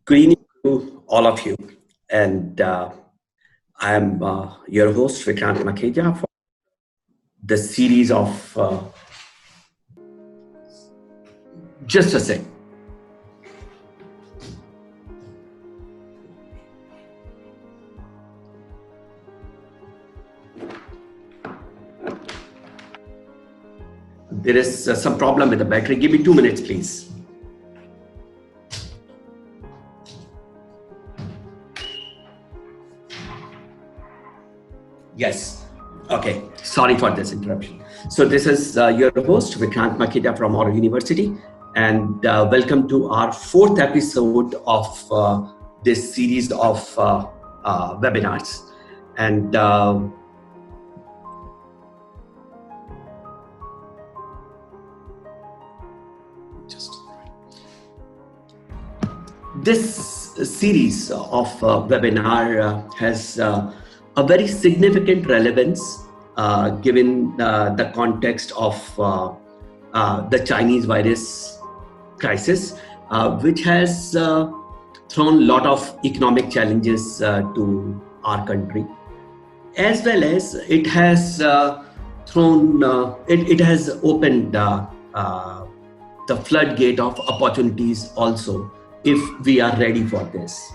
Good evening to all of you. And I am your host, Vikrant Makhija, for the series of just a sec. There is some problem with the battery. Give me 2 minutes, please. Yes. Okay. Sorry for this interruption. So this is your host, Vikrant Makhija from Oro University. And welcome to our fourth episode of this series of webinars. And this series of webinar has a very significant relevance given the context of the Chinese virus crisis, which has thrown a lot of economic challenges to our country, as well as it has thrown, it has opened the floodgate of opportunities also, if we are ready for this.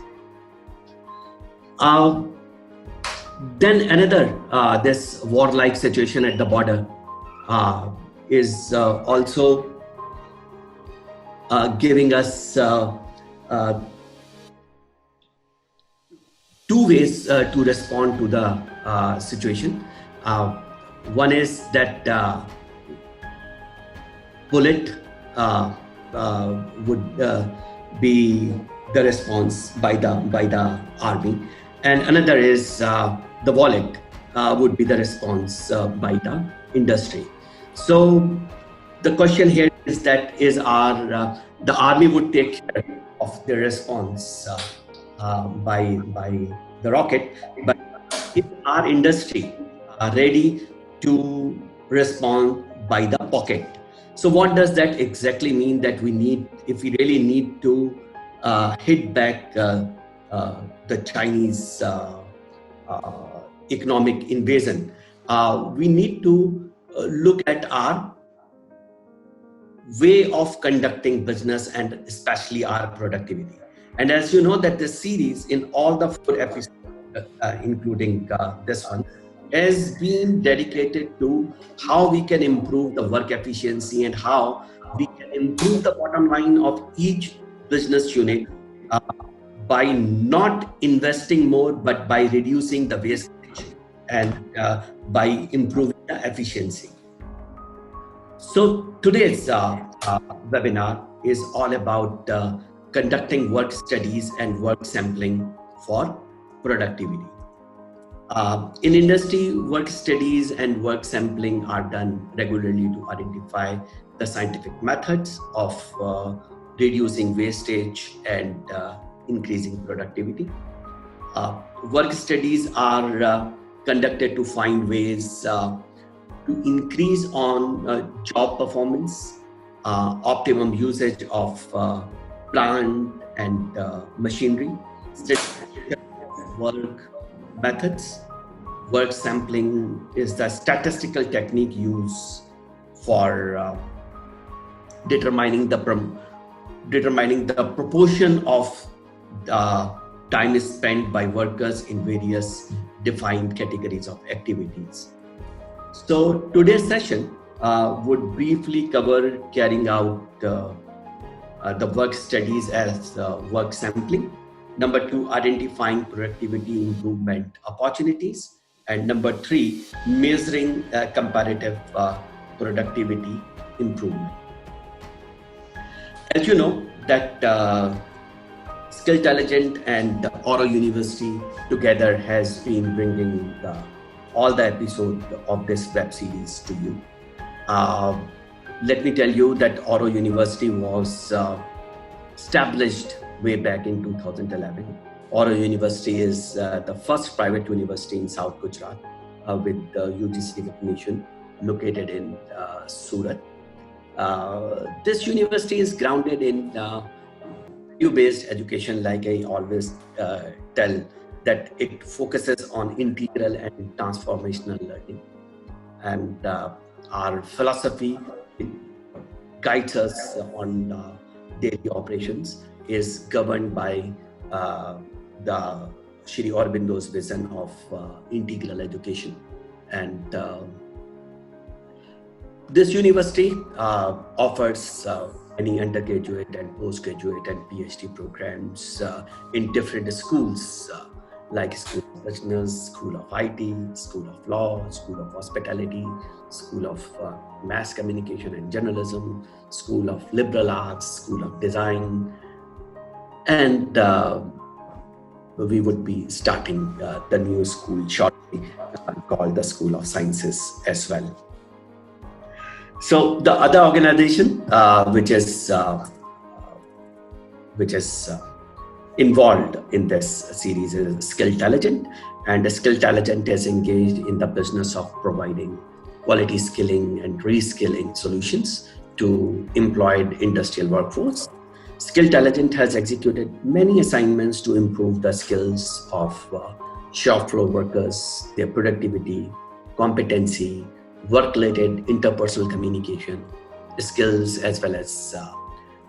Then another, this war-like situation at the border is also giving us two ways to respond to the situation. One is that bullet would be the response by the army, and another is the wallet would be the response by the industry. So the question here is that the army would take care of the response by the rocket, but if our industry are ready to respond by the pocket. So what does that exactly mean that we need, if we really need to hit back the Chinese economic invasion? We need to look at our way of conducting business and especially our productivity. And as you know that this series in all the 4 episodes, including this one, has been dedicated to how we can improve the work efficiency and how we can improve the bottom line of each business unit by not investing more, but by reducing the wastage and by improving the efficiency. So today's webinar is all about conducting work studies and work sampling for productivity. In industry, work studies and work sampling are done regularly to identify the scientific methods of reducing wastage and increasing productivity. Work studies are conducted to find ways to increase on job performance, optimum usage of plant and machinery, work methods. Work sampling is the statistical technique used for determining the proportion of time spent by workers in various defined categories of activities. So today's session would briefly cover carrying out the work studies as work sampling. Number 2, identifying productivity improvement opportunities. And number 3, measuring comparative productivity improvement. As you know that Skilltelligent and Oro University together has been bringing all the episodes of this web series to you. Let me tell you that Oro University was established way back in 2011. Oro University is the first private university in South Gujarat with UGC recognition, located in Surat. This university is grounded in value-based education, like I always tell, that it focuses on integral and transformational learning. And our philosophy, it guides us on daily operations, is governed by the Shri Aurobindo's vision of integral education. And this university offers many undergraduate and postgraduate and PhD programs in different schools, like School of Business, School of IT, School of Law, School of Hospitality, School of Mass Communication and Journalism, School of Liberal Arts, School of Design, and we would be starting the new school shortly called the School of Sciences as well. So the other organization which is involved in this series is Skilltelligent, and Skilltelligent is engaged in the business of providing quality skilling and reskilling solutions to employed industrial workforce. Skilltelligent has executed many assignments to improve the skills of shop floor workers, their productivity, competency, work-related interpersonal communication skills, as well as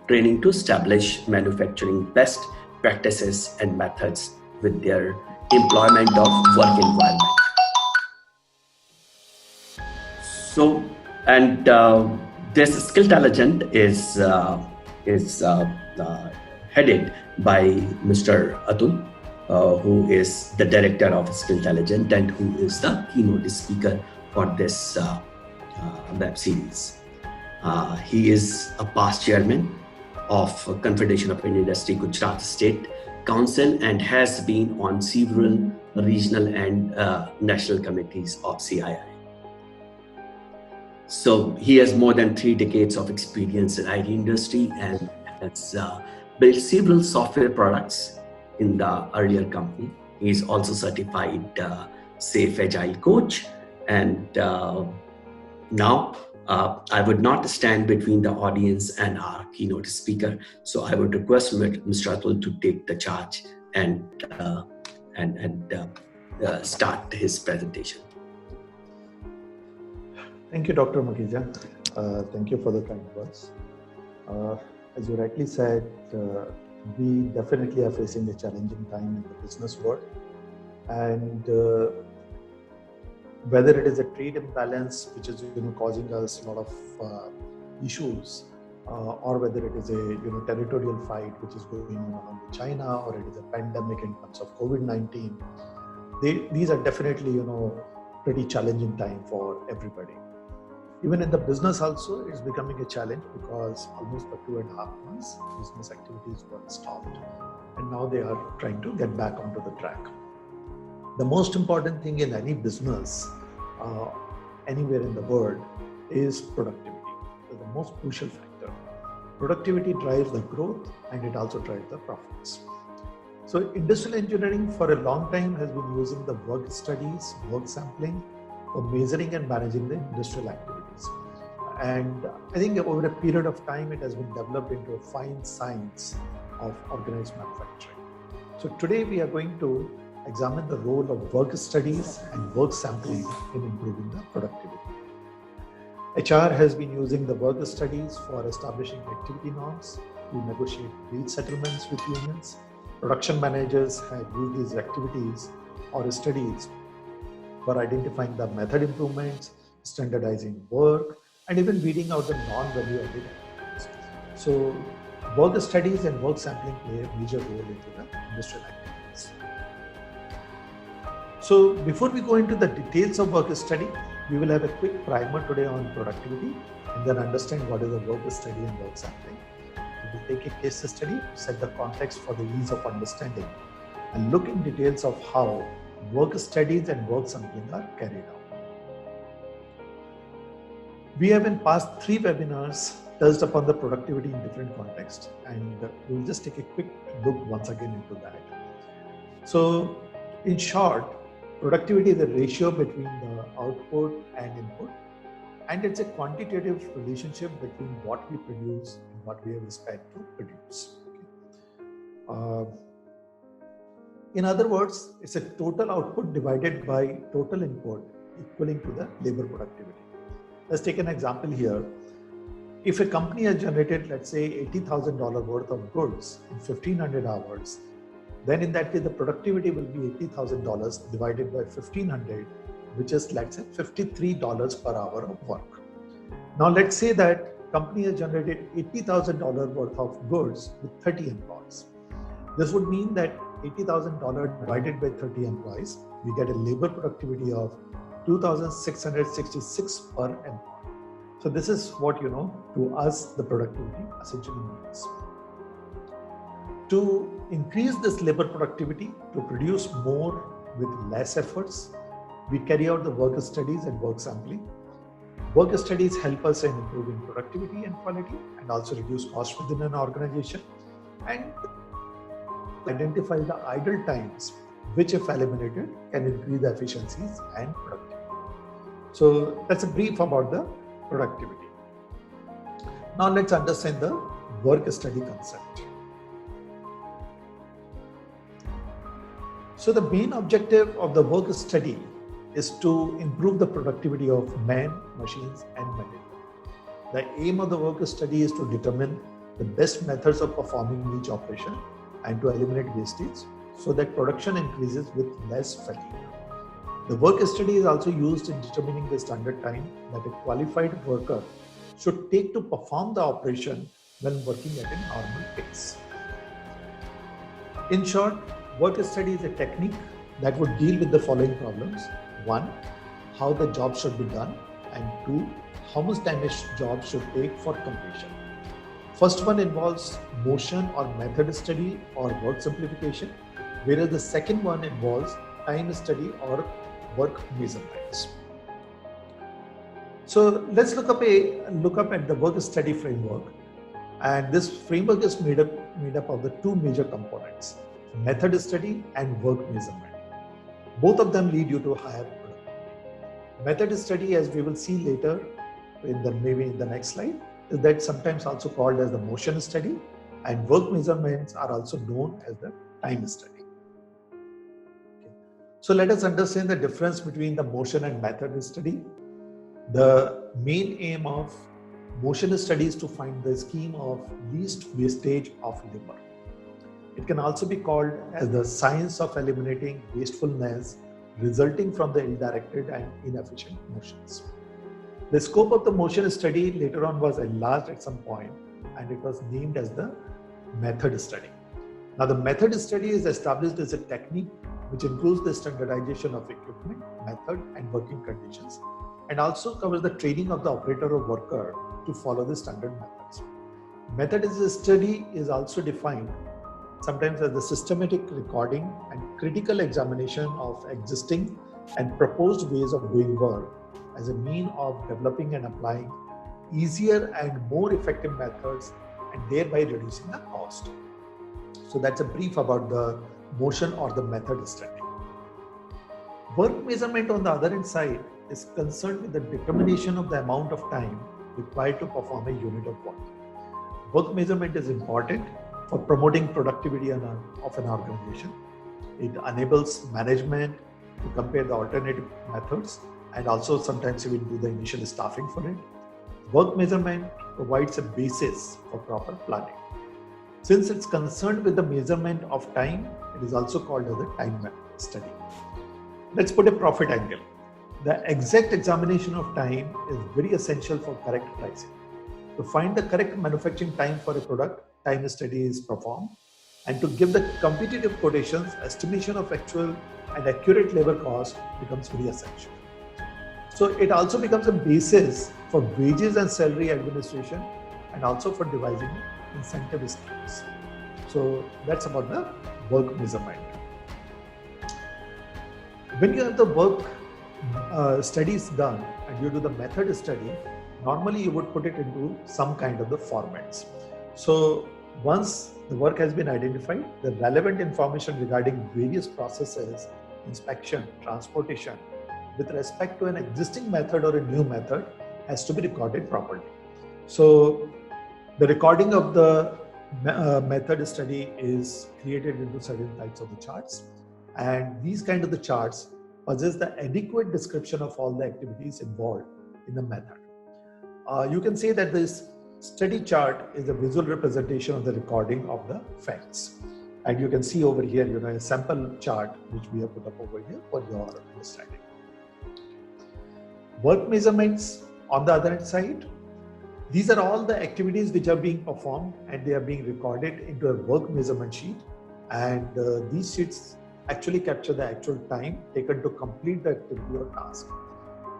training to establish manufacturing best practices and methods with their employment of work environment. So, and this Skilltelligent is headed by Mr. Atul, who is the director of Skilltelligent and who is the keynote speaker for this web series. He is a past chairman of Confederation of Indian Industry Gujarat State Council and has been on several regional and national committees of CII. So he has more than 3 decades of experience in IT industry and has built several software products in the earlier company. He is also certified Safe Agile coach. And now I would not stand between the audience and our keynote speaker. So I would request Mr. Atul to take the charge and start his presentation. Thank you, Dr. Makhija. Thank you for the kind words. As you rightly said, we definitely are facing a challenging time in the business world. And whether it is a trade imbalance, which is causing us a lot of issues, or whether it is a territorial fight which is going on with China, or it is a pandemic in terms of COVID-19, these are definitely pretty challenging time for everybody. Even in the business also, it's becoming a challenge because almost for 2.5 months, business activities were stopped, and now they are trying to get back onto the track. The most important thing in any business, anywhere in the world, is productivity. It's the most crucial factor. Productivity drives the growth and it also drives the profits. So industrial engineering for a long time has been using the work studies, work sampling for measuring and managing the industrial activities. And I think over a period of time, it has been developed into a fine science of organized manufacturing. So today we are going to examine the role of work studies and work sampling in improving the productivity. HR has been using the work studies for establishing activity norms to negotiate wage settlements with unions. Production managers have used these activities or studies for identifying the method improvements, standardizing work, and even weeding out the non-value added activities. So work studies and work sampling play a major role into the industrial activities. So before we go into the details of work study, we will have a quick primer today on productivity and then understand what is a work study and work sampling. We will take a case study to set the context for the ease of understanding and look in details of how work studies and work sampling are carried out. We have in past 3 webinars touched upon the productivity in different contexts, and we will just take a quick look once again into that. So in short, productivity is the ratio between the output and input, and it's a quantitative relationship between what we produce and what we have spent to produce. Okay. Uh, in other words, it's a total output divided by total input equaling to the labor productivity. Let's take an example here. If a company has generated, let's say, $80,000 worth of goods in 1,500 hours, then in that case, the productivity will be $80,000 divided by 1,500, which is, let's say, $53 per hour of work. Now, let's say that company has generated $80,000 worth of goods with 30 employees. This would mean that $80,000 divided by 30 employees, we get a labor productivity of 2,666 per employee. So this is what, to us, the productivity essentially means. To increase this labor productivity, to produce more with less efforts, we carry out the work studies and work sampling. Work studies help us in improving productivity and quality and also reduce cost within an organization and identify the idle times which, if eliminated, can increase the efficiencies and productivity. So that's a brief about the productivity. Now let's understand the work study concept. So the main objective of the work study is to improve the productivity of men, machines, and material. The aim of the work study is to determine the best methods of performing each operation and to eliminate wastage so that production increases with less fatigue. The work study is also used in determining the standard time that a qualified worker should take to perform the operation when working at a normal pace. In short, work study is a technique that would deal with the following problems. 1. How the job should be done, and 2. How much time a job should take for completion. First one involves motion or method study or work simplification, whereas the second one involves time study or work measurements. So let's look up at the work study framework, and this framework is made up of the two major components: method study and work measurement. Both of them lead you to higher productivity. Method study, as we will see later maybe in the next slide, is that sometimes also called as the motion study, and work measurements are also known as the time study. Okay. So let us understand the difference between the motion and method study. The main aim of motion study is to find the scheme of least wastage of labor. It can also be called as the science of eliminating wastefulness resulting from the ill-directed and inefficient motions. The scope of the motion study later on was enlarged at some point, and it was named as the method study. Now, the method study is established as a technique which includes the standardization of equipment, method, and working conditions, and also covers the training of the operator or worker to follow the standard methods. Method study is also defined sometimes as the systematic recording and critical examination of existing and proposed ways of doing work as a mean of developing and applying easier and more effective methods and thereby reducing the cost. So that's a brief about the motion or the method study. Work measurement, on the other hand side, is concerned with the determination of the amount of time required to perform a unit of work. Work measurement is important for promoting productivity of an organization. It enables management to compare the alternative methods and also sometimes even do the initial staffing for it. Work measurement provides a basis for proper planning. Since it's concerned with the measurement of time, it is also called as a time study. Let's put a profit angle. The exact examination of time is very essential for correct pricing. To find the correct manufacturing time for a product, time study is performed, and to give the competitive quotations, estimation of actual and accurate labor cost becomes very essential. So it also becomes a basis for wages and salary administration and also for devising incentive schemes. So that's about the work measurement. When you have the work studies done and you do the method study, normally you would put it into some kind of the formats. So once the work has been identified, the relevant information regarding various processes, inspection, transportation, with respect to an existing method or a new method has to be recorded properly. So the recording of the method study is created into certain types of the charts, and these kind of the charts possess the adequate description of all the activities involved in the method. You can say that this study chart is a visual representation of the recording of the facts, and you can see over here, a sample chart which we have put up over here for your understanding. Work measurements, on the other side, these are all the activities which are being performed and they are being recorded into a work measurement sheet, and these sheets actually capture the actual time taken to complete the activity or task.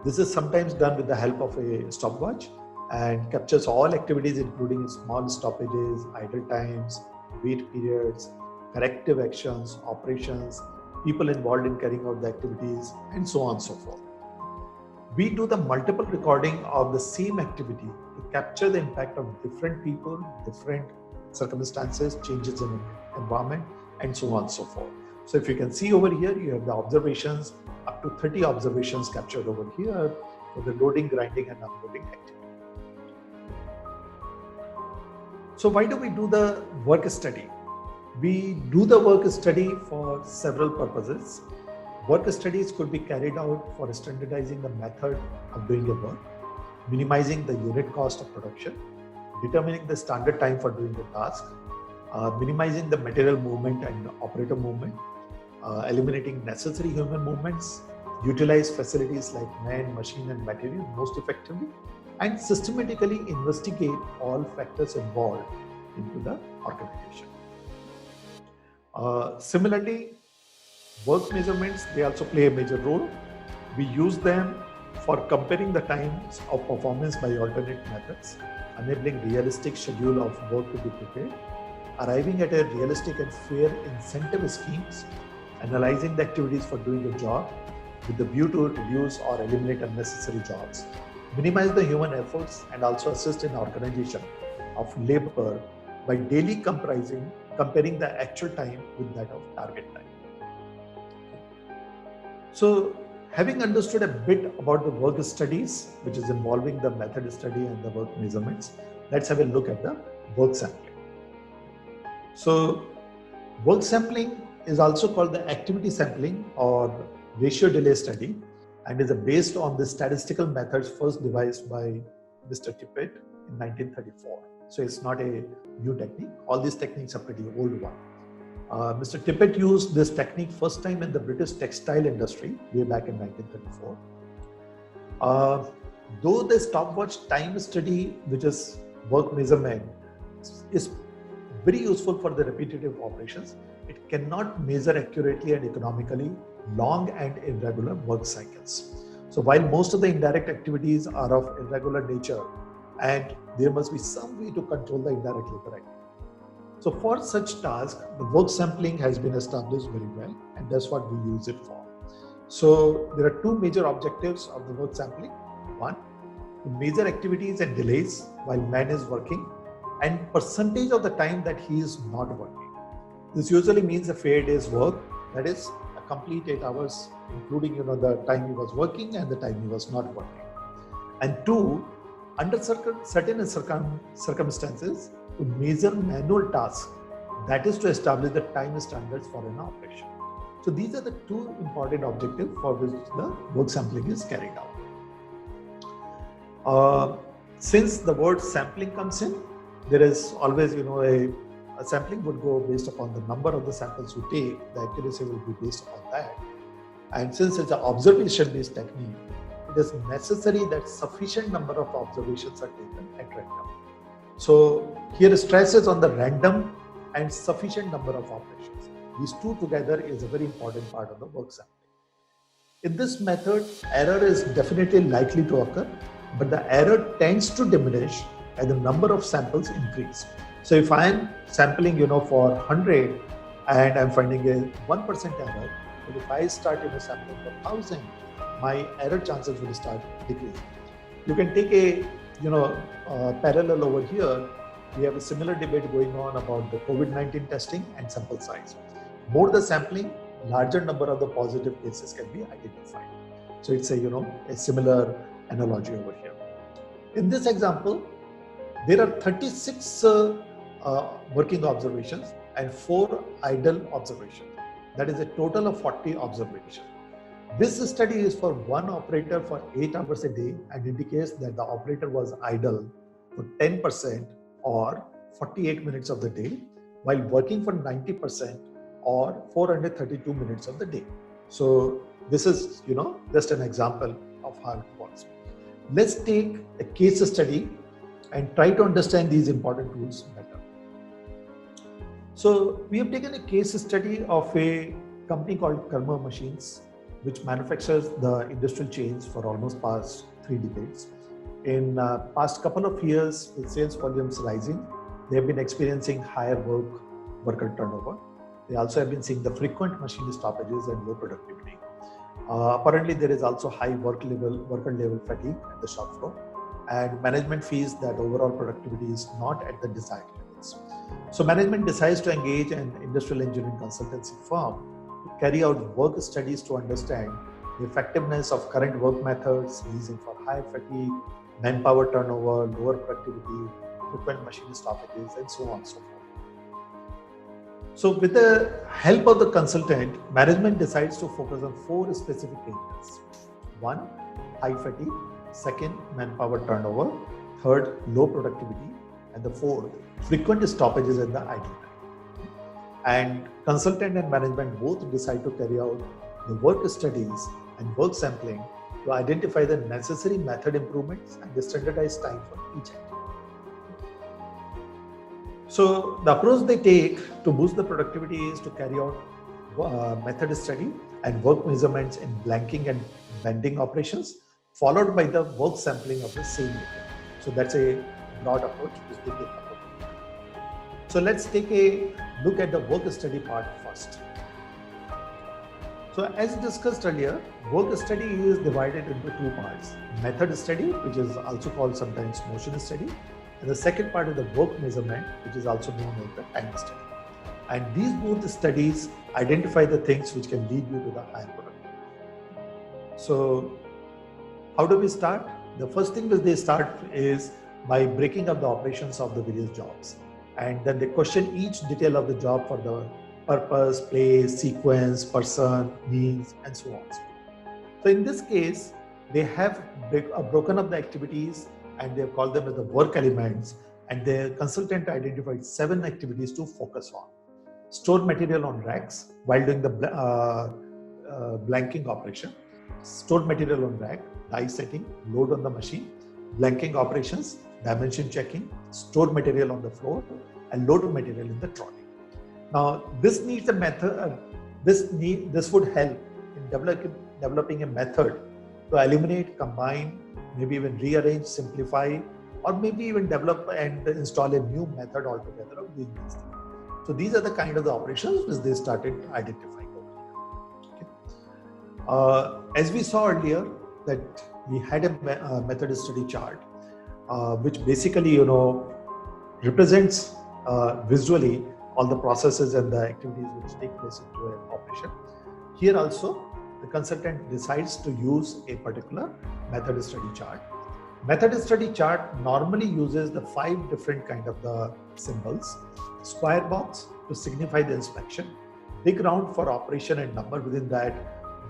This is sometimes done with the help of a stopwatch and captures all activities including small stoppages, idle times, wait periods, corrective actions, operations, people involved in carrying out the activities, and so on and so forth. We do the multiple recording of the same activity to capture the impact of different people, different circumstances, changes in environment, and so on and so forth. So if you can see over here, you have the observations, up to 30 observations captured over here for the loading, grinding, and unloading activity. So why do we do the work study? We do the work study for several purposes. Work studies could be carried out for standardizing the method of doing a work, minimizing the unit cost of production, determining the standard time for doing the task, minimizing the material movement and operator movement, eliminating necessary human movements, utilize facilities like man, machine, and material most effectively, and systematically investigate all factors involved into the organization. Similarly, work measurements, they also play a major role. We use them for comparing the times of performance by alternate methods, enabling realistic schedule of work to be prepared, arriving at a realistic and fair incentive schemes, analyzing the activities for doing the job with the view to reduce or eliminate unnecessary jobs, minimize the human efforts, and also assist in organization of labor by daily comparing the actual time with that of target time. So, having understood a bit about the work studies, which is involving the method study and the work measurements, let's have a look at the work sampling. So, work sampling is also called the activity sampling or ratio delay study, and is based on the statistical methods first devised by Mr. Tippett in 1934. So it's not a new technique. All these techniques are pretty old one. Mr. Tippett used this technique first time in the British textile industry way back in 1934. Though the stopwatch time study, which is work measurement, is very useful for the repetitive operations, it cannot measure accurately and economically long and irregular work cycles. So while most of the indirect activities are of irregular nature, and there must be some way to control the indirect labor activity. So for such tasks, the work sampling has been established very well, and that's what we use it for. So there are two major objectives of the work sampling. One, to measure activities and delays while man is working, and percentage of the time that he is not working. This usually means a fair day's work, that is a complete 8 hours, including the time he was working and the time he was not working. And two, under certain circumstances, to measure manual tasks, that is to establish the time standards for an operation. So these are the two important objectives for which the work sampling is carried out. Since the word sampling comes in, there is always a sampling would go based upon the number of the samples you take, the accuracy will be based upon that. And since it's an observation-based technique, it is necessary that sufficient number of observations are taken at random. So here stress is on the random and sufficient number of operations. These two together is a very important part of the work sampling. In this method, error is definitely likely to occur, but the error tends to diminish as the number of samples increase. So if I am sampling, for 100 and I'm finding a 1% error, but if I start sampling for 1,000, my error chances will start decreasing. You can take a parallel over here. We have a similar debate going on about the COVID-19 testing and sample size. More the sampling, larger number of the positive cases can be identified. So it's a similar analogy over here. In this example, there are 36 working observations and 4 idle observations. That is a total of 40 observations. This study is for one operator for 8 hours a day and indicates that the operator was idle for 10% or 48 minutes of the day, while working for 90% or 432 minutes of the day. So this is, just an example of how it works. Let's take a case study and try to understand these important tools better. So we have taken a case study of a company called Karma Machines, which manufactures the industrial chains for almost past 3 decades. In past couple of years, with sales volumes rising, they have been experiencing higher worker turnover. They also have been seeing the frequent machine stoppages and low productivity. Apparently, there is also high worker level fatigue at the shop floor, and management feels that overall productivity is not at the desired levels. So management decides to engage an industrial engineering consultancy firm to carry out work studies to understand the effectiveness of current work methods, reason for high fatigue, manpower turnover, lower productivity, frequent machine stoppages, and so on and so forth. So with the help of the consultant, management decides to focus on 4 specific areas. 1, high fatigue. 2nd, manpower turnover. 3rd, low productivity. And the 4th, frequent stoppages in the idle time. And consultant and management both decide to carry out the work studies and work sampling to identify the necessary method improvements and the standardized time for each activity. So the approach they take to boost the productivity is to carry out method study and work measurements in blanking and bending operations, followed by the work sampling of the same method. So that's a broad approach which they take. So let's take a look at the work study part first. So as discussed earlier, work study is divided into 2 parts. Method study, which is also called sometimes motion study, and the second part is the work measurement, which is also known as the time study. And these both studies identify the things which can lead you to the higher productivity. So how do we start? The first thing that they start is by breaking up the operations of the various jobs. And then they question each detail of the job for the purpose, place, sequence, person, means, and so on. So in this case, they have broken up the activities and they have called them as the work elements, and the consultant identified 7 activities to focus on. Store material on racks while doing the blanking operation, store material on rack, die setting, load on the machine, blanking operations, dimension checking, store material on the floor, and load material in the trolley. Now, this needs a method. This would help in developing a method to eliminate, combine, maybe even rearrange, simplify, or maybe even develop and install a new method altogether of doing these things. So these are the kind of the operations which they started identifying over here. Okay. As we saw earlier, that we had a method study chart, which basically represents visually all the processes and the activities which take place into an operation. Here also, the consultant decides to use a particular method study chart. Method study chart normally uses the 5 different kind of the symbols. Square box to signify the inspection, big round for operation and number within that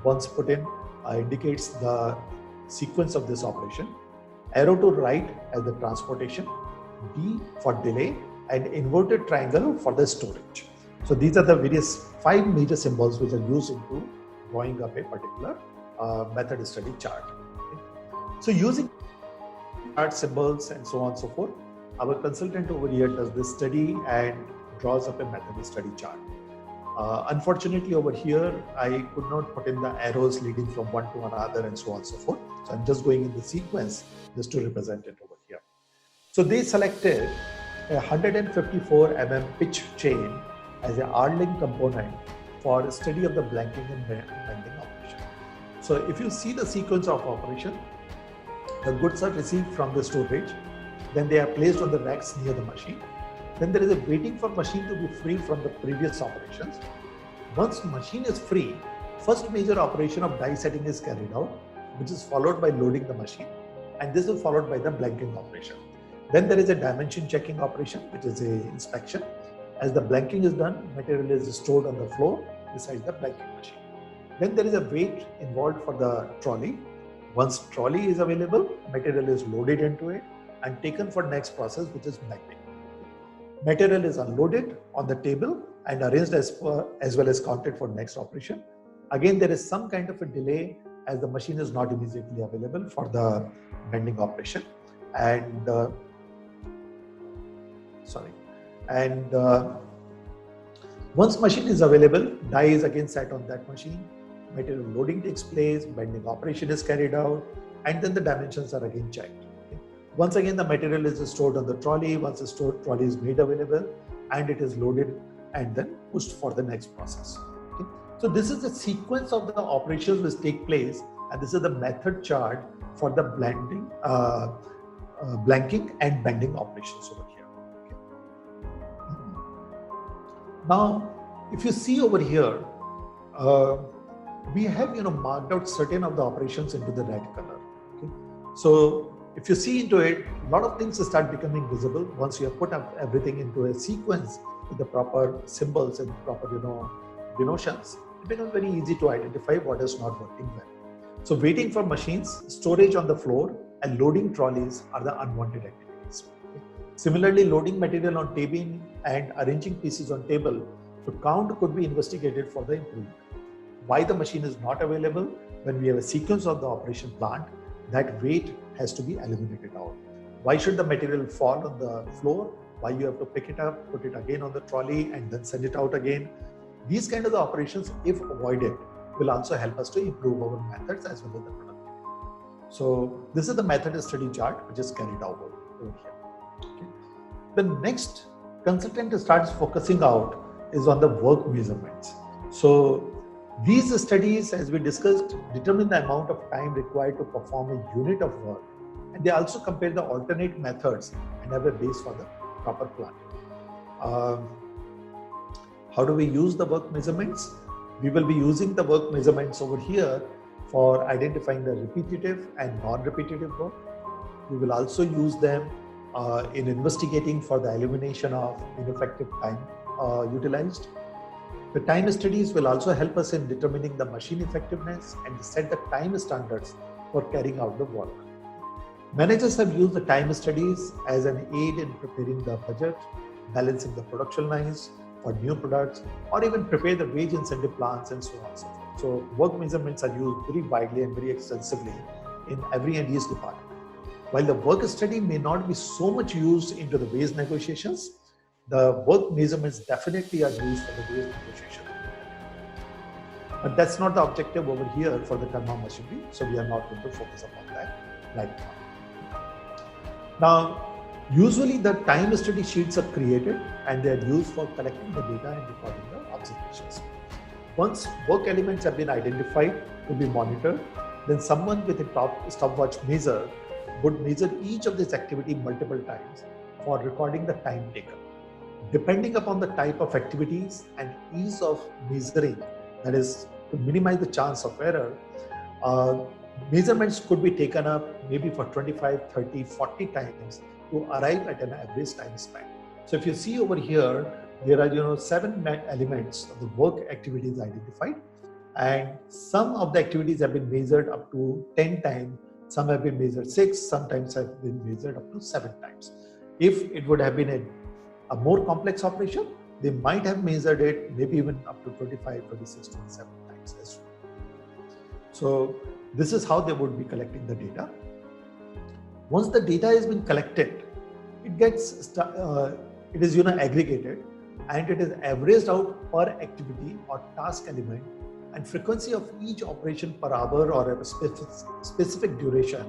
once put in indicates the sequence of this operation, arrow to right as the transportation, D for delay, and inverted triangle for the storage. So these are the various 5 major symbols which are used into drawing up a particular method study chart. Okay. So using chart symbols and so on and so forth, our consultant over here does this study and draws up a method study chart. Unfortunately over here, I could not put in the arrows leading from one to another and so on and so forth. So I'm just going in the sequence just to represent it over here. So they selected a 154 mm pitch chain as an R-link component for study of the blanking and bending operation. So if you see the sequence of operation, the goods are received from the storage, then they are placed on the racks near the machine. Then there is a waiting for machine to be free from the previous operations. Once machine is free, first major operation of die setting is carried out, which is followed by loading the machine, and this is followed by the blanking operation. Then there is a dimension checking operation, which is a inspection. As the blanking is done, material is stored on the floor beside the blanking machine. Then there is a weight involved for the trolley. Once trolley is available, material is loaded into it and taken for next process, which is blanking. Material is unloaded on the table and arranged as well as counted for next operation. Again, there is some kind of a delay as the machine is not immediately available for the bending operation. And once machine is available, die is again set on that machine. Material loading takes place, bending operation is carried out, and then the dimensions are again checked. Okay. Once again, the material is stored on the trolley. Once the stored trolley is made available, and it is loaded and then pushed for the next process. Okay. So this is the sequence of the operations which take place, and this is the method chart for the blanking and bending operations over here. Okay. Now, if you see over here, we have marked out certain of the operations into the red color. Okay? So if you see into it, a lot of things start becoming visible once you have put up everything into a sequence with the proper symbols and proper denotions. It becomes very easy to identify what is not working well. So waiting for machines, storage on the floor, and loading trolleys are the unwanted activities. Okay? Similarly, loading material on table and arranging pieces on table to count could be investigated for the improvement. Why the machine is not available? When we have a sequence of the operation plant, that weight has to be eliminated out. Why should the material fall on the floor? Why you have to pick it up, put it again on the trolley, and then send it out again? These kind of the operations, if avoided, will also help us to improve our methods as well as the productivity. So this is the method study chart which is carried out over here. Okay. The next consultant starts focusing out is on the work measurements. So these studies, as we discussed, determine the amount of time required to perform a unit of work, and they also compare the alternate methods and have a base for the proper planning. How do we use the work measurements? We will be using the work measurements over here for identifying the repetitive and non-repetitive work. We will also use them in investigating for the elimination of ineffective time utilized. The time studies will also help us in determining the machine effectiveness and set the time standards for carrying out the work. Managers have used the time studies as an aid in preparing the budget, balancing the production lines for new products, or even prepare the wage incentive plans and so on and so forth. So work measurements are used very widely and very extensively in every NDS department. While the work study may not be so much used into the wage negotiations, the work measurements definitely are used for the wage negotiation. But that's not the objective over here for the Karma machinery, so we are not going to focus upon that right now. Now, usually the time study sheets are created and they are used for collecting the data and recording the observations. Once work elements have been identified to be monitored, then someone with a stopwatch measure would measure each of these activity multiple times for recording the time taken. Depending upon the type of activities and ease of measuring, that is to minimize the chance of error, measurements could be taken up maybe for 25, 30, 40 times to arrive at an average time span. So if you see over here, there are 7 elements of the work activities identified, and some of the activities have been measured up to 10 times, some have been measured 6, sometimes have been measured up to 7 times. If it would have been a more complex operation, they might have measured it maybe even up to 25, 26, 27 times as well. So this is how they would be collecting the data. Once the data has been collected, it is aggregated and it is averaged out per activity or task element, and frequency of each operation per hour or a specific duration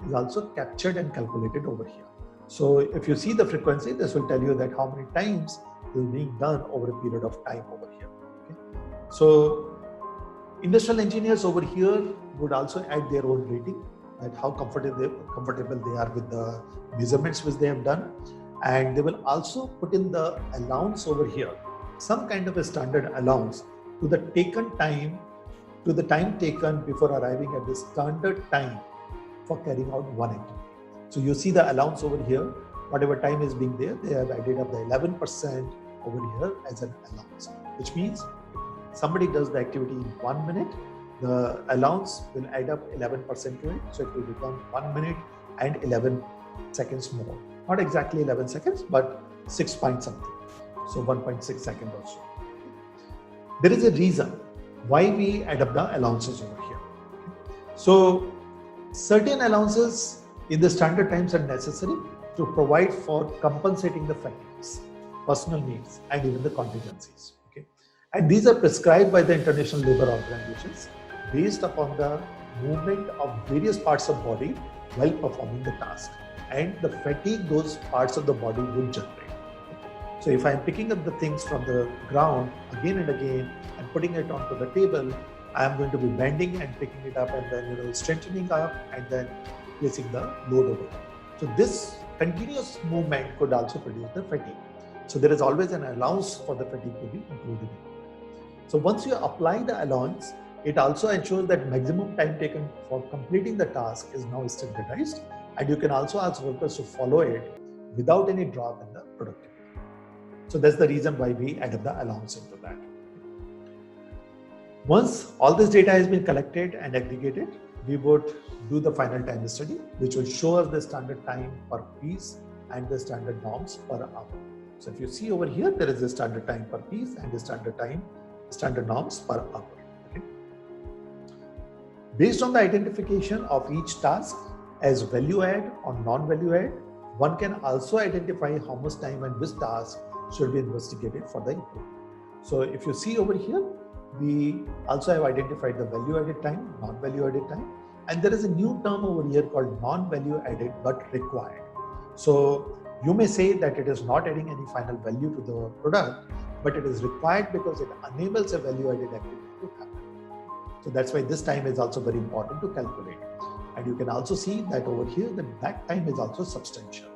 is also captured and calculated over here. So if you see the frequency, this will tell you that how many times is being done over a period of time over here. Okay? So industrial engineers over here would also add their own rating at how comfortable they are with the measurements which they have done, and they will also put in the allowance over here, some kind of a standard allowance to the taken time, to the time taken before arriving at the standard time for carrying out one activity. So you see the allowance over here. whatever time is being there, they have added up the 11% over here as an allowance, which means somebody does the activity in 1 minute, the allowance will add up 11% to it. So it will become 1 minute and 11 seconds more. Not exactly 11 seconds, but 6 point something. So 1.6 seconds or so. There is a reason why we add up the allowances over here. So certain allowances in the standard times are necessary to provide for compensating the fatigues, personal needs, and even the contingencies. Okay, and these are prescribed by the International Labour Organizations based upon the movement of various parts of body while performing the task and the fatigue those parts of the body would generate. So if I am picking up the things from the ground again and again and putting it onto the table, I am going to be bending and picking it up and then strengthening up and then placing the load over. So this continuous movement could also produce the fatigue. So there is always an allowance for the fatigue to be included in it. So once you apply the allowance, it also ensures that maximum time taken for completing the task is now standardized, and you can also ask workers to follow it without any drop in the productivity. So that's the reason why we add up the allowance into that. Once all this data has been collected and aggregated, we would do the final time study, which will show us the standard time per piece and the standard norms per hour. So if you see over here, there is a standard time per piece and the standard norms per hour. Okay. Based on the identification of each task as value add or non-value add, one can also identify how much time and which task should be investigated for the improvement. So if you see over here, we also have identified the value added time, non-value added time, and there is a new term over here called non-value added but required. So you may say that it is not adding any final value to the product, but it is required because it enables a value added activity to happen. So that's why this time is also very important to calculate. And you can also see that over here that time is also substantial.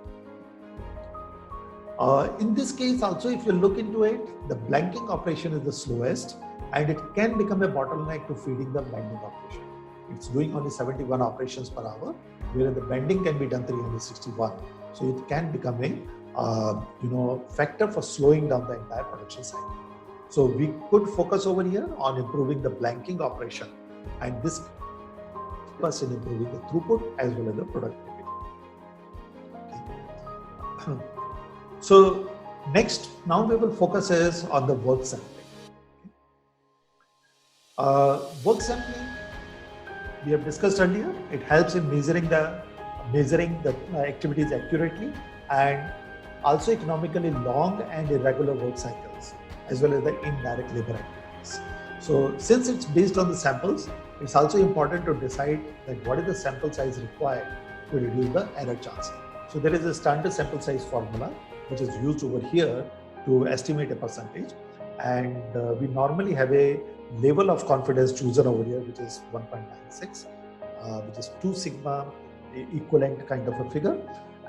In this case also, if you look into it, the blanking operation is the slowest and it can become a bottleneck to feeding the bending operation. It's doing only 71 operations per hour, whereas the bending can be done 361. So it can become a factor for slowing down the entire production cycle. So we could focus over here on improving the blanking operation, and this helps in improving the throughput as well as the productivity. Okay. So next, now we will focus is on the work sampling. Work sampling, we have discussed earlier. It helps in measuring the activities accurately and also economically long and irregular work cycles, as well as the indirect labor activities. So since it's based on the samples, it's also important to decide that what is the sample size required to reduce the error chance. So there is a standard sample size formula which is used over here to estimate a percentage, and we normally have a level of confidence chosen over here, which is 1.96, which is 2 sigma equivalent kind of a figure,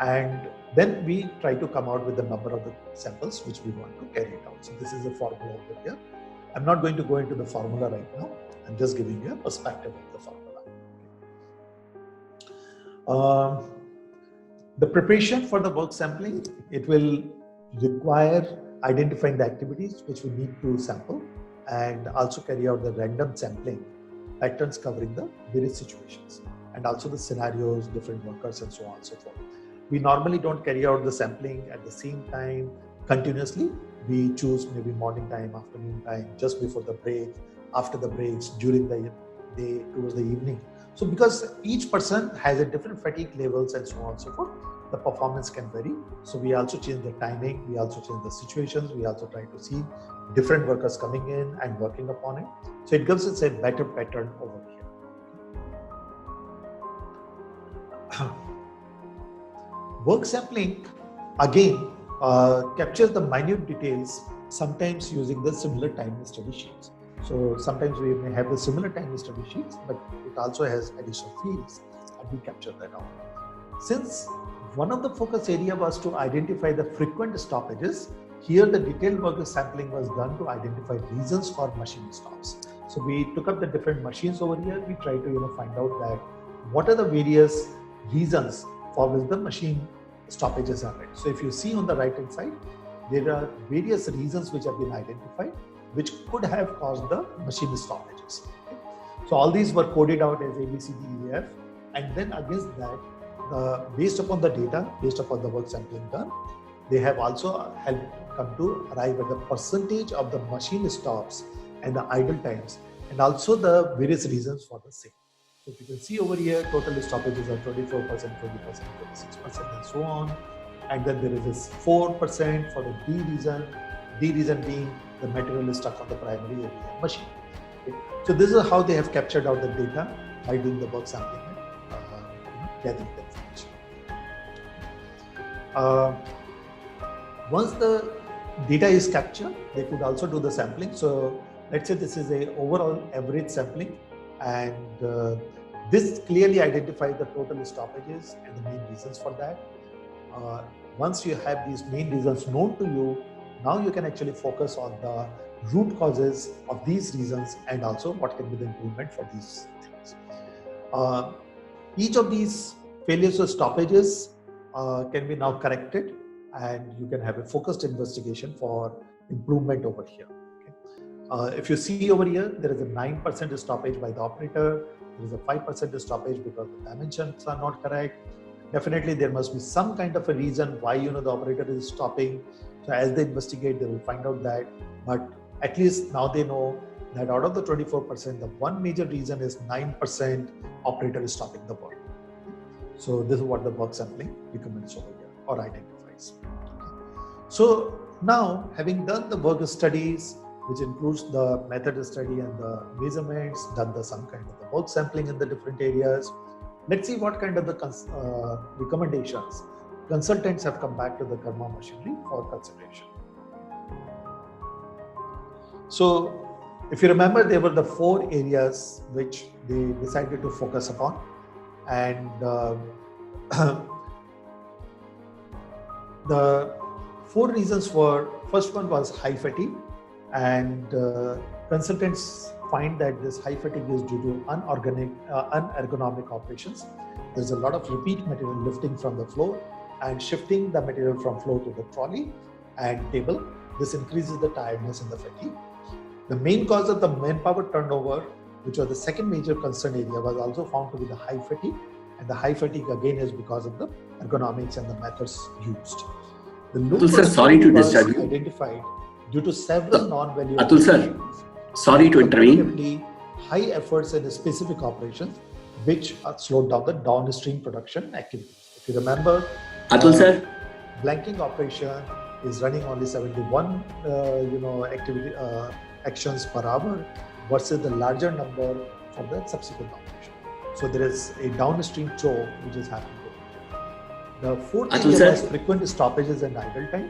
and then we try to come out with the number of the samples which we want to carry it out. So this is the formula over here. I'm not going to go into the formula right now. I'm just giving you a perspective of the formula. The preparation for the work sampling, it will require identifying the activities which we need to sample and also carry out the random sampling patterns covering the various situations and also the scenarios, different workers and so on and so forth. We normally don't carry out the sampling at the same time continuously. We choose maybe morning time, afternoon time, just before the break, after the breaks, during the day, towards the evening. So because each person has a different fatigue levels and so on and so forth, the performance can vary. So we also change the timing, we also change the situations, we also try to see different workers coming in and working upon it. So it gives us a better pattern over here. Work sampling again captures the minute details, sometimes using the similar time study sheets. So sometimes we may have the similar time study sheets, but it also has additional fields, and we capture that out. Since one of the focus area was to identify the frequent stoppages, here the detailed worker sampling was done to identify reasons for machine stops. So we took up the different machines over here. We try to find out that what are the various reasons for which the machine stoppages are right. So if you see on the right hand side, there are various reasons which have been identified which could have caused the machine stoppages. Okay? So all these were coded out as A, B, C, D, E, F, and then against that, based upon the data, based upon the work sampling done, they have also helped come to arrive at the percentage of the machine stops and the idle times, and also the various reasons for the same. So if you can see over here, total stoppages are 24%, 20%, 26%, and so on. And then there is this 4% for the D reason being the material is stuck on the primary AVM machine. Okay. So this is how they have captured out the data by doing the work sampling and gathering the information. Once the data is captured, they could also do the sampling. So let's say this is a overall average sampling, and this clearly identifies the total stoppages and the main reasons for that. Once you have these main reasons known to you, now you can actually focus on the root causes of these reasons and also what can be the improvement for these things. Each of these failures or stoppages can be now corrected, and you can have a focused investigation for improvement over here. Okay? If you see over here, there is a 9% stoppage by the operator. There is a 5% stoppage because the dimensions are not correct. Definitely, there must be some kind of a reason why the operator is stopping. So as they investigate, they will find out that. But at least now they know that out of the 24%, the one major reason is 9% operator is stopping the work. So this is what the work sampling recommends over here or identifies. So now, having done the work studies, which includes the method study and the measurements, done some kind of the work sampling in the different areas, let's see what kind of the recommendations consultants have come back to the Karma Machinery for consideration. So if you remember, there were the 4 areas which they decided to focus upon, and the 4 reasons were, first one was high fatigue, and consultants find that this high fatigue is due to unergonomic operations. There's a lot of repeat material lifting from the floor and shifting the material from floor to the trolley and table. This increases the tiredness and the fatigue. The main cause of the manpower turnover, which was the second major concern area, was also found to be the high fatigue. And the high fatigue again is because of the ergonomics and the methods used. The Atul sir, sorry to disturb you. Identified due to several non-value. Atul sir, sorry to intervene. High efforts in specific operations, which slowed down the downstream production activities. If you remember, Atul sir, blanking operation is running only 71 actions per hour versus the larger number for the subsequent operation. So there is a downstream choke which is happening. The fourth area was frequent stoppages and idle time,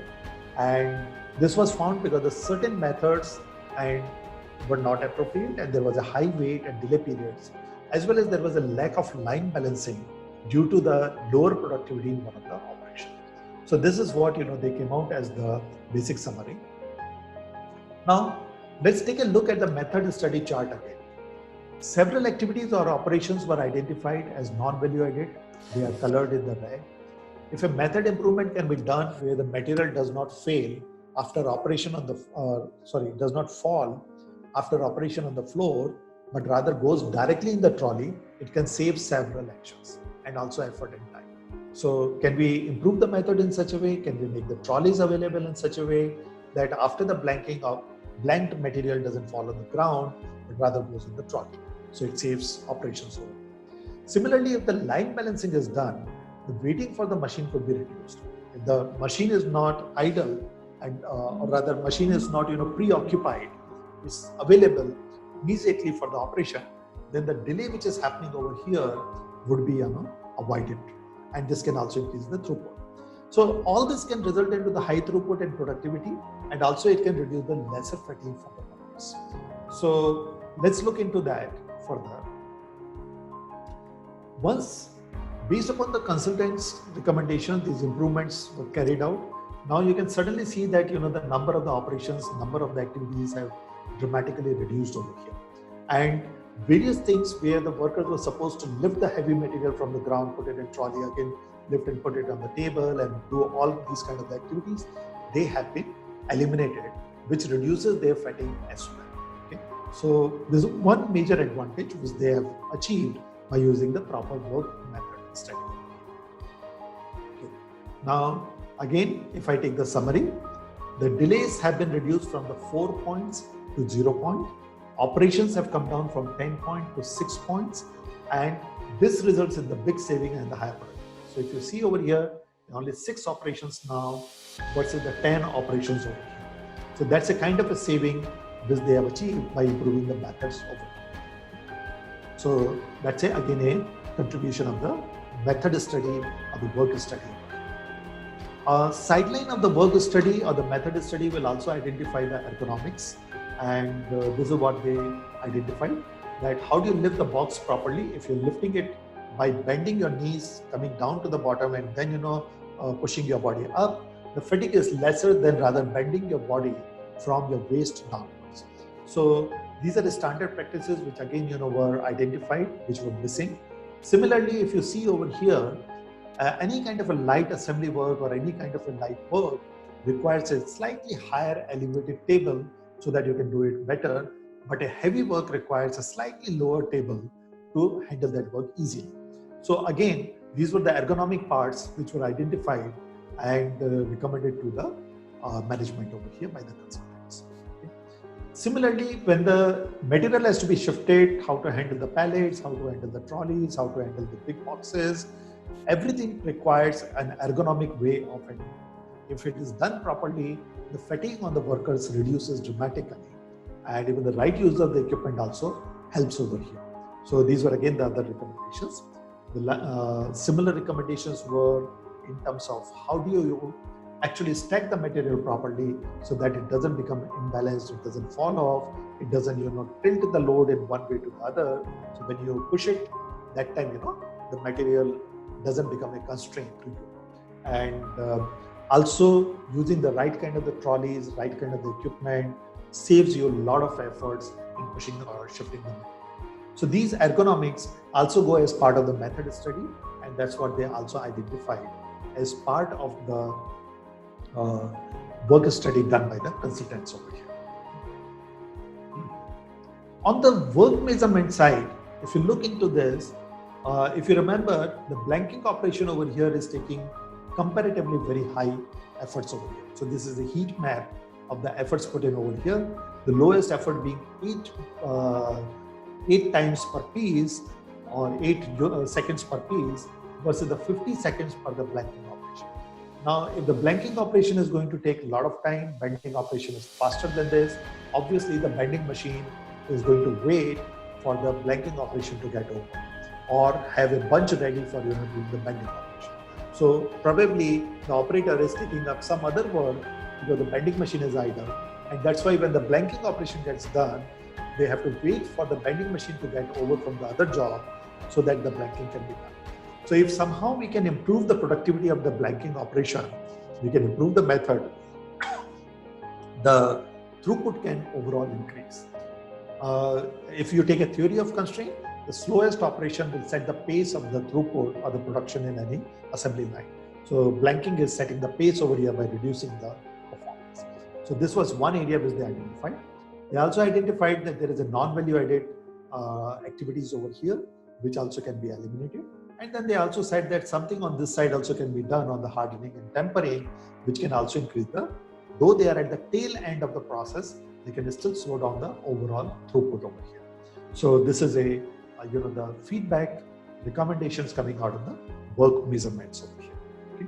and this was found because the certain methods were not appropriate, and there was a high wait and delay periods, as well as there was a lack of line balancing due to the lower productivity in one of the operations. So this is what they came out as the basic summary. Now let's take a look at the method study chart again. Several activities or operations were identified as non-value added. They are colored in the red. If a method improvement can be done where the material does not fail after operation on the does not fall after operation on the floor, but rather goes directly in the trolley, it can save several actions and also effort and time. So can we improve the method in such a way? Can we make the trolleys available in such a way that after the blanking of blanked material doesn't fall on the ground, but rather goes in the trolley? So it saves operations over. Similarly, if the line balancing is done, the waiting for the machine could be reduced. If the machine is not idle, and or rather machine is not preoccupied, is available immediately for the operation, then the delay which is happening over here would be avoided, and this can also increase the throughput. So all this can result into the high throughput and productivity, and also it can reduce the lesser fatigue for the workers. So let's look into that further. Once, based upon the consultant's recommendation, these improvements were carried out. Now you can certainly see that the number of the operations, number of the activities have dramatically reduced over here, and various things where the workers were supposed to lift the heavy material from the ground, put it in trolley again, lift and put it on the table and do all these kind of activities, they have been eliminated, which reduces their fatigue as well. Okay? So this is one major advantage which they have achieved by using the proper work method study. Okay. Now, again, if I take the summary, the delays have been reduced from the 4 points to 0 point. Operations have come down from 10 points to 6 points, and this results in the big saving and the higher productivity. So if you see over here, only 6 operations now versus the 10 operations over here. So that's a kind of a saving which they have achieved by improving the methods over here. So that's again a contribution of the method study or the work study. Sideline of the work study or the method study will also identify the ergonomics, and this is what they identified, that how do you lift the box properly. If you're lifting it by bending your knees, coming down to the bottom, and then pushing your body up, the fatigue is lesser than rather bending your body from your waist downwards. So these are the standard practices which again were identified, which were missing. Similarly, if you see over here, any kind of a light assembly work or any kind of a light work requires a slightly higher elevated table so that you can do it better, but a heavy work requires a slightly lower table to handle that work easily. So again, these were the ergonomic parts which were identified and recommended to the management over here by the consultants. Okay. Similarly, when the material has to be shifted, how to handle the pallets, how to handle the trolleys, how to handle the big boxes, everything requires an ergonomic way of handling. If it is done properly, the fatigue on the workers reduces dramatically, and even the right use of the equipment also helps over here. So these were again the other recommendations. The similar recommendations were in terms of how do you actually stack the material properly so that it doesn't become imbalanced, it doesn't fall off, it doesn't tilt the load in one way to the other. So when you push it, that time the material doesn't become a constraint to you. And also using the right kind of the trolleys, right kind of the equipment saves you a lot of efforts in pushing or shifting the material. So these ergonomics also go as part of the method study, and that's what they also identified as part of the work study done by the consultants over here. On the work measurement side, if you look into this, if you remember, the blanking operation over here is taking comparatively very high efforts over here. So this is a heat map of the efforts put in over here. The lowest effort being 8 times per piece or 8 seconds per piece versus the 50 seconds for the blanking operation. Now, if the blanking operation is going to take a lot of time, bending operation is faster than this. Obviously, the bending machine is going to wait for the blanking operation to get over, or have a bunch ready for doing the bending operation. So probably the operator is taking up some other work because the bending machine is idle, and that's why when the blanking operation gets done, they have to wait for the bending machine to get over from the other job so that the blanking can be done. So if somehow we can improve the productivity of the blanking operation, we can improve the method, the throughput can overall increase. If you take a theory of constraint, the slowest operation will set the pace of the throughput or the production in any assembly line. So blanking is setting the pace over here by reducing the performance. So this was one area which they identified. They also identified that there is a non-value added activities over here, which also can be eliminated. And then they also said that something on this side also can be done on the hardening and tempering, which can also increase though they are at the tail end of the process, they can still slow down the overall throughput over here. So this is the feedback recommendations coming out of the work measurements over here. Okay.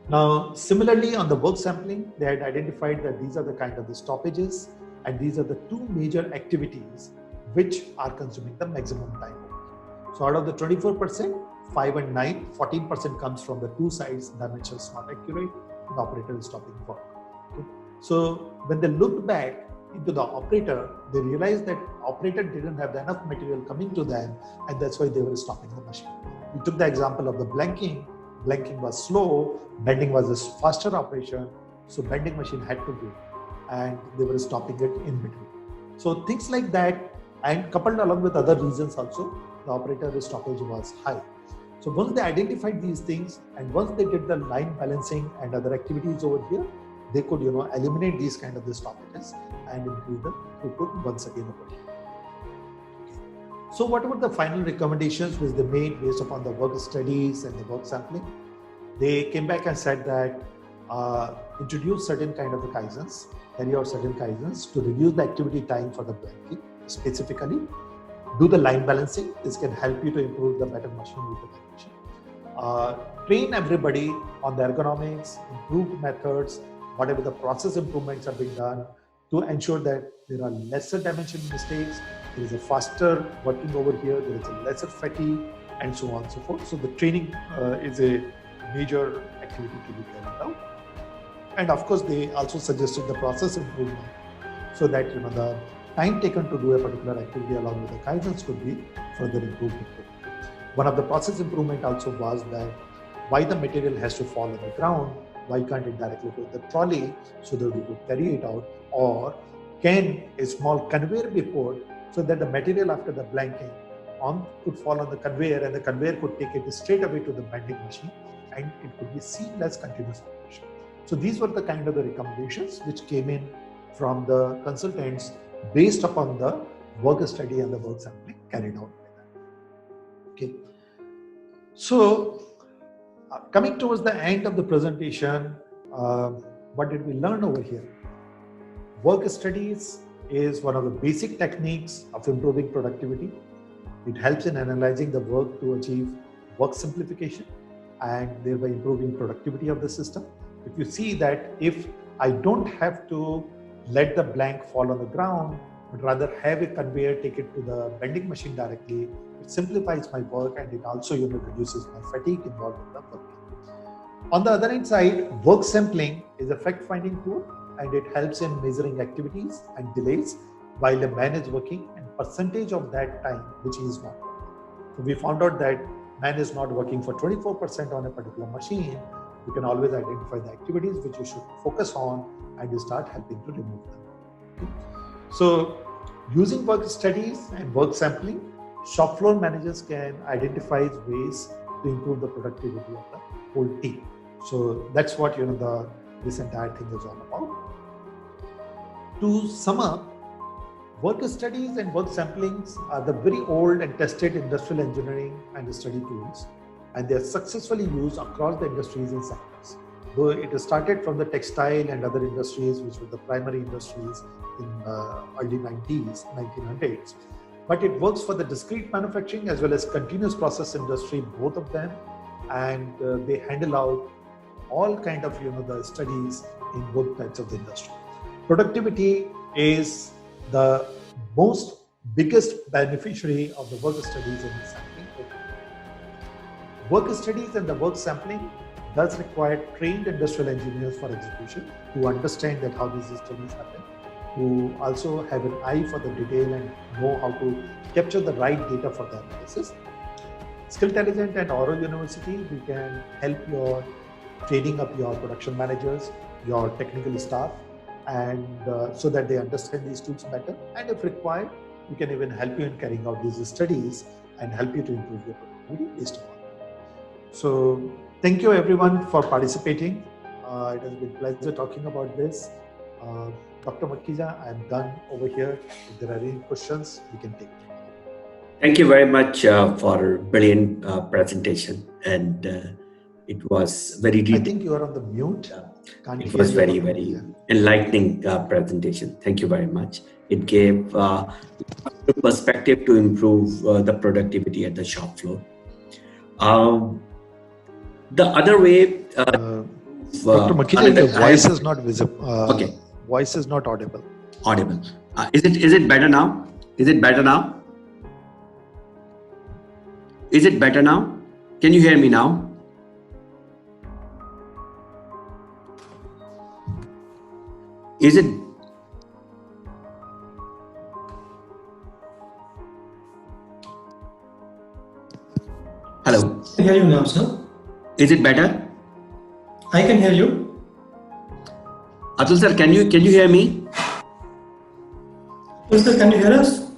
Now, similarly on the work sampling, they had identified that these are the kind of the stoppages, and these are the 2 major activities which are consuming the maximum time. So out of the 24%, 5 and 9, 14% comes from the 2 sides, dimensions not accurate, and the operator is stopping work. Okay. So when they looked back into the operator, they realized that operator didn't have enough material coming to them, and that's why they were stopping the machine. We took the example of the blanking. Blanking was slow, bending was a faster operation, so bending machine had to do, and they were stopping it in between. So things like that, and coupled along with other reasons also, the operator stoppage was high. So once they identified these things, and once they did the line balancing and other activities over here, they could eliminate these kind of the stoppages and increase the throughput once again over here. So what were the final recommendations which they made based upon the work studies and the work sampling? They came back and said that introduce certain kind of the kaizens, carry out certain kaizens to reduce the activity time for the blanking. Specifically, do the line balancing. This can help you to improve the better machine utilization. Train everybody on the ergonomics, improved methods, whatever the process improvements are being done to ensure that there are lesser dimension mistakes, there is a faster working over here, there is a lesser fatigue, and so on and so forth. So the training is a major activity to be carried out. And of course, they also suggested the process improvement so that the time taken to do a particular activity along with the kaizens could be further improved. One of the process improvement also was that why the material has to fall on the ground, why can't it directly go to the trolley so that we could carry it out, or can a small conveyor be put so that the material after the blanking could fall on the conveyor and the conveyor could take it straight away to the bending machine and it could be seamless continuous operation. So these were the kind of the recommendations which came in from the consultants based upon the work study and the work sampling carried out by them. Okay. So coming towards the end of the presentation, what did we learn over here? Work studies is one of the basic techniques of improving productivity. It helps in analyzing the work to achieve work simplification and thereby improving productivity of the system. If you see that if I don't have to let the blank fall on the ground, but rather have a conveyor take it to the bending machine directly, it simplifies my work and it also reduces my fatigue involved in the work. On the other hand side, work sampling is a fact-finding tool and it helps in measuring activities and delays while a man is working and percentage of that time which he is not working. So we found out that man is not working for 24% on a particular machine. You can always identify the activities which you should focus on and you start helping to remove them. Okay. So using work studies and work sampling, shop floor managers can identify ways to improve the productivity of the whole team. So that's what this entire thing is all about. To sum up, work studies and work samplings are the very old and tested industrial engineering and study tools, and they are successfully used across the industries and sectors. Though it started from the textile and other industries, which were the primary industries in early 1900s, but it works for the discrete manufacturing as well as continuous process industry, both of them, and they handle out all kind of the studies in both types of the industry. Productivity is the most biggest beneficiary of the work studies and the sampling. Work studies and the work sampling does require trained industrial engineers for execution who understand that how these studies happen, who also have an eye for the detail and know how to capture the right data for the analysis. Skilltelligent and Auro University, we can help your training up your production managers, your technical staff, and so that they understand these tools better. And if required, we can even help you in carrying out these studies and help you to improve your productivity based upon it. So thank you everyone for participating. It has been a pleasure talking about this. Dr. Makhija, I am done over here. If there are any questions, we can take it. Thank you very much for a brilliant presentation, and it was very detailed. I think you are on the mute. It was very enlightening presentation. Thank you very much. It gave perspective to improve the productivity at the shop floor. The other way, Dr. Makhija, your voice is not visible. Okay, voice is not audible. Audible. Is it better now? Is it better now? Is it better now? Can you hear me now? Is it? Hello. I can hear you now, sir. Is it better? I can hear you. Atul sir, can you hear me? Atul sir, can you hear us?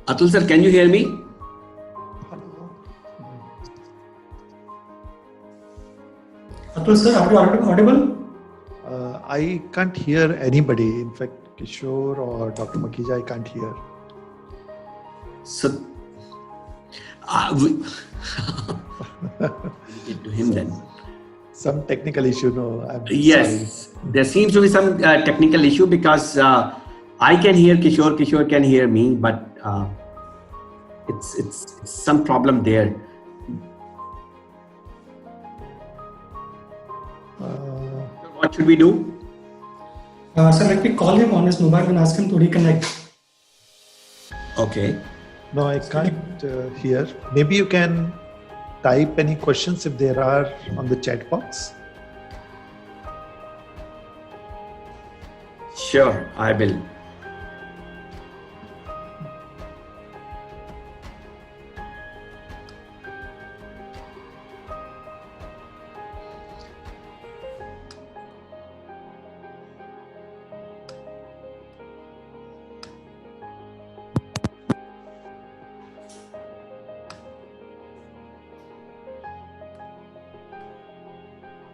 Atul sir, can you hear me? Atul sir, are you audible? I can't hear anybody. In fact, Kishore or Dr. Makija, I can't hear. So, we get to him then. Some technical issue, no. I'm Yes, there seems to be some technical issue because I can hear Kishore, Kishore can hear me, but it's some problem there. What should we do? Sir, let me call him on his mobile and ask him to reconnect. Okay. No, I can't hear. Maybe you can type any questions if there are on the chat box. Sure, I will.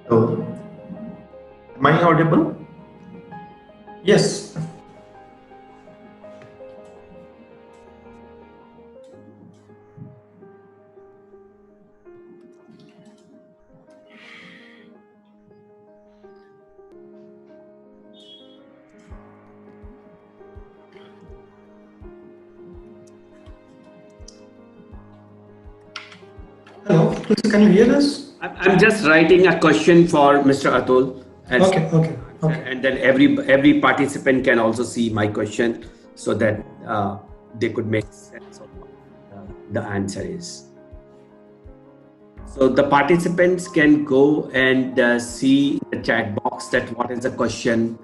So, am I audible? Yes. Hello, Atul, can you hear us? I'm just writing a question for Mr. Atul. Okay. And then every participant can also see my question so that they could make sense of what the answer is. So the participants can go and see in the chat box that what is the question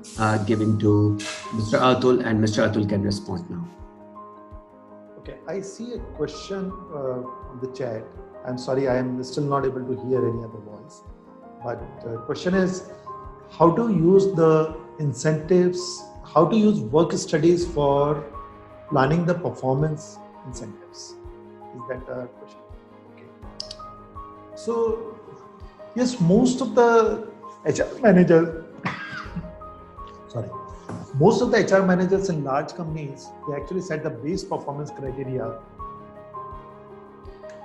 given to Mr. Atul, and Mr. Atul can respond now. Okay, I see a question on the chat. I'm sorry, I am still not able to hear any other voice. But the question is, how to use the incentives, how to use work studies for planning the performance incentives? Is that a question? Okay. So, yes, most of the HR managers, most of the HR managers in large companies, they actually set the base performance criteria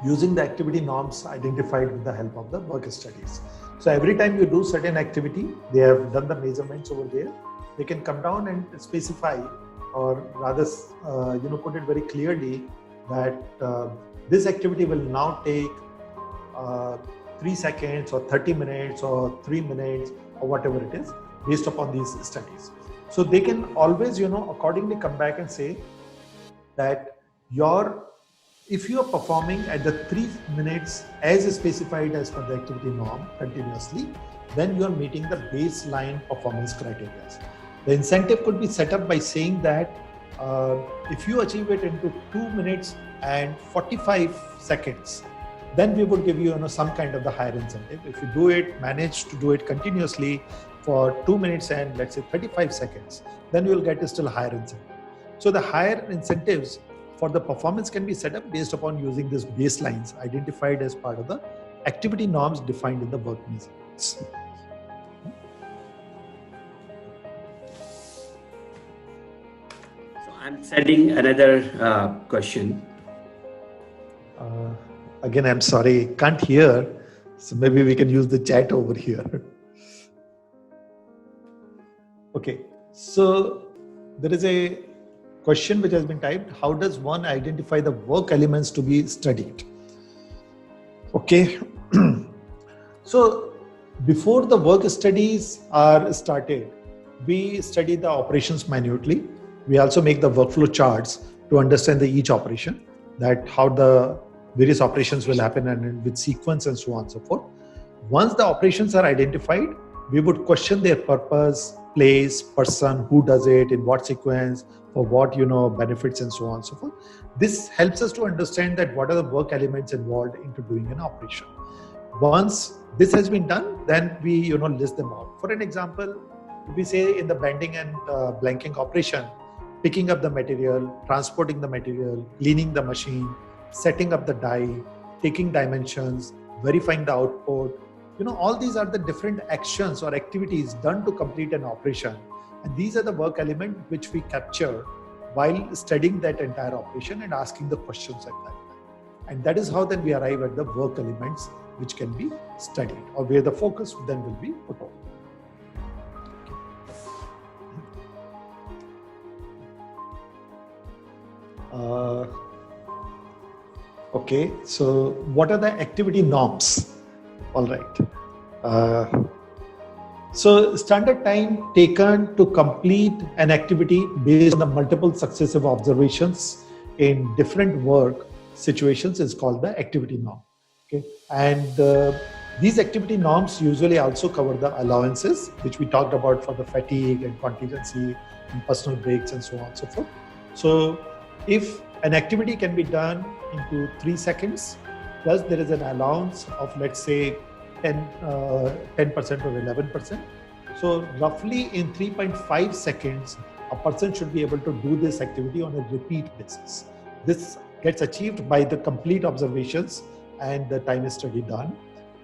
using the activity norms identified with the help of the work studies. So every time you do certain activity, they have done the measurements over there. They can come down and specify, or rather, put it very clearly that this activity will now take 3 seconds or 30 minutes or 3 minutes or whatever it is based upon these studies. So they can always, accordingly come back and say that if you are performing at the 3 minutes as specified as per the activity norm continuously, then you are meeting the baseline performance criteria. The incentive could be set up by saying that if you achieve it into 2 minutes and 45 seconds, then we would give you, some kind of the higher incentive. If you manage to do it continuously for 2 minutes and let's say 35 seconds, then you will get a still higher incentive. So the higher incentives for the performance can be set up based upon using these baselines identified as part of the activity norms defined in the work measurements. So I'm sending another question. Again, I'm sorry, can't hear. So maybe we can use the chat over here. Okay, so there is a question which has been typed. How does one identify the work elements to be studied? Okay, so before the work studies are started, we study the operations minutely. We also make the workflow charts to understand each operation, that how the various operations will happen and with sequence and so on and so forth. Once the operations are identified, we would question their purpose, place, person, who does it, in what sequence, for what benefits and so on and so forth. This helps us to understand that what are the work elements involved into doing an operation. Once this has been done, then we list them out. For an example, if we say in the bending and blanking operation, picking up the material, transporting the material, cleaning the machine, setting up the die, taking dimensions, verifying the output. All these are the different actions or activities done to complete an operation. And these are the work elements which we capture while studying that entire operation and asking the questions at that time. And that is how then we arrive at the work elements which can be studied, or where the focus then will be put on. Okay, so what are the activity norms? All right. So standard time taken to complete an activity based on the multiple successive observations in different work situations is called the activity norm. Okay, and these activity norms usually also cover the allowances, which we talked about for the fatigue and contingency and personal breaks and so on and so forth. So if an activity can be done into 3 seconds, plus there is an allowance of, let's say, 10% or 11%. So roughly in 3.5 seconds, a person should be able to do this activity on a repeat basis. This gets achieved by the complete observations and the time is study done.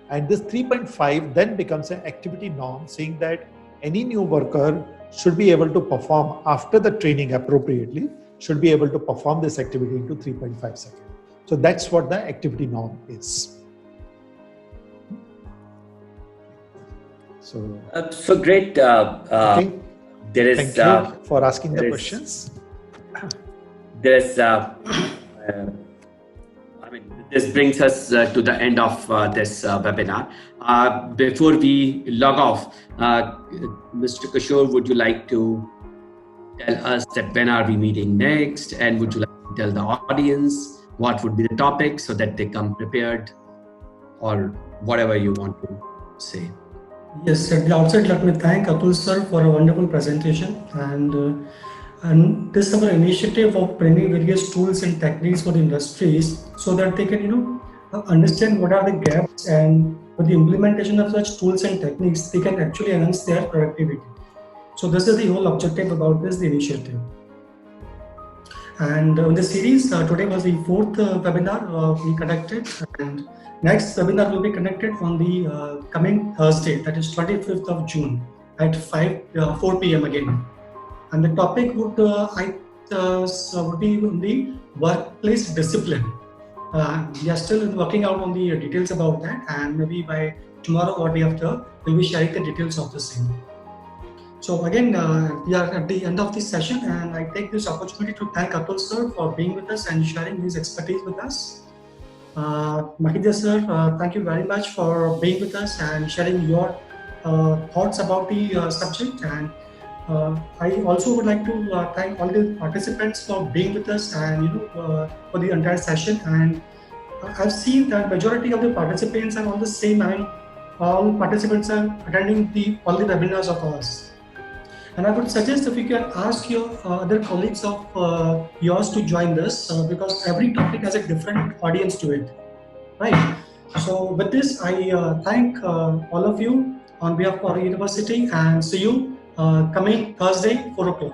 And this 3.5 then becomes an activity norm, saying that any new worker should be able to perform after the training appropriately, should be able to perform this activity into 3.5 seconds. So that's what the activity norm is. So great. Okay. There is. Thank you for asking the questions. There is. This brings us to the end of this webinar. Before we log off, Mr. Kishore, would you like to tell us that when are we meeting next, and would you like to tell the audience what would be the topic so that they come prepared, or whatever you want to say? Yes, at the outset, let me thank Atul sir for a wonderful presentation, and this is our initiative of bringing various tools and techniques for the industries so that they can, understand what are the gaps, and with the implementation of such tools and techniques, they can actually enhance their productivity. So this is the whole objective about this initiative. And in the series, today was the 4th webinar we conducted, and next webinar will be conducted on the coming Thursday, that is 25th of June at 4 p.m. again. And the topic would be on the workplace discipline. We are still working out on the details about that, and maybe by tomorrow or day after, we'll be sharing the details of the same. So again, we are at the end of this session, and I take this opportunity to thank Atul sir for being with us and sharing his expertise with us. Mahidya sir, thank you very much for being with us and sharing your thoughts about the subject. And I also would like to thank all the participants for being with us and for the entire session. And I've seen that majority of the participants are all the same. I mean, all participants are attending all the webinars of ours. And I would suggest if you can ask your other colleagues of yours to join this, because every topic has a different audience to it, right? So with this, I thank all of you on behalf of our university, and see you coming Thursday, 4 o'clock.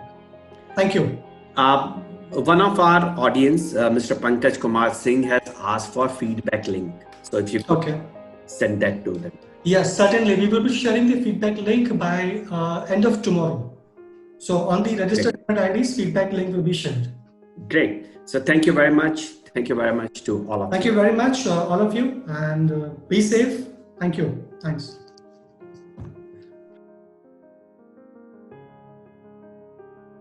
Thank you. One of our audience, Mr. Pankaj Kumar Singh, has asked for feedback link. So if you could send that to them. Yes, certainly. We will be sharing the feedback link by end of tomorrow. So on the registered IDs, feedback link will be shared. Great. So thank you very much. Thank you very much to all of you. Thank you very much, all of you, and be safe. Thank you. Thanks.